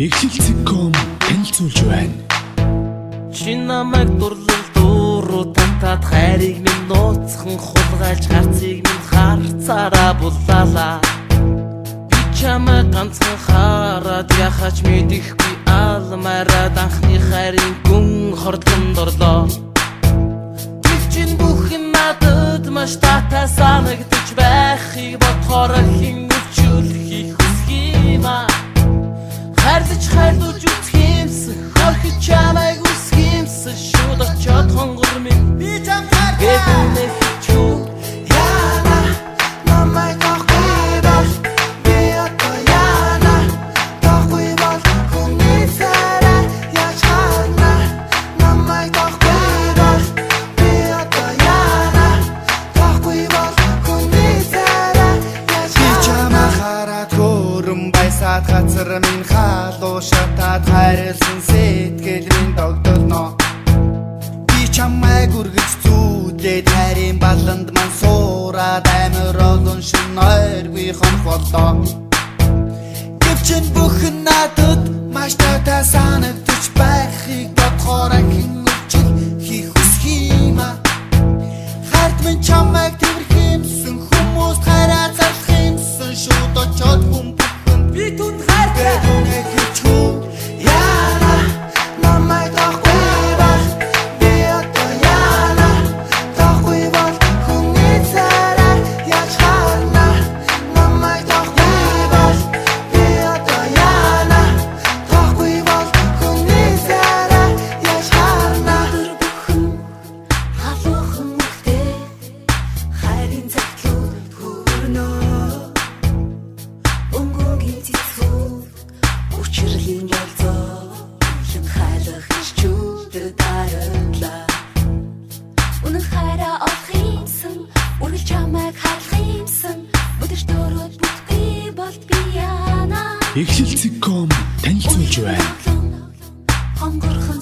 Эхлэлцэг.com танилцуулж байна. Чи намайг дурлал дуруу тантаад хайрыг минь нууцхан хулгайлж харцыг минь харцаараа буллаалаа. Би чамайг ганцхан хараад яхаач мэдэхгүй алмаараад анхны хайрын гүн хордон дорлоо. Чин бүхэн надад маш татаа санагдаж байхыг бодохоор хин өвчүүлэхийг хүсхийм аа. Хайрлаж хайрлуулж үзэх юмсан хөрхөж чамайг үсэх юмсан шууд очоод хонгор минь би чам хайрлаа чүү яна намайг тахгүй бол би одоо яна тахгүй бол хүний сарай яаж хана намайг тахгүй бол би одоо яна тахгүй бол хүний сарай яаж би чамаа хараад хөрөн байсаад газар минь халуу шатаад хайрлсан сэтгэл минь догдолно. Би чамайг үргэж зүүдээд хайрын баланд мань суураад амир олон шин ойргүй хонхолоо. Гэвчин бүхэн надад маш татаа санагдаж байхыг бодохоор хин өвчл хүсхийм аа. Хайрт минь чамайг тэрх юмсан хүмүүс хайраа зарлах юмсан шууд очоод хүн би түн хайрлаа Эхлэлцэг.com танилцуулж байна. хонгорхон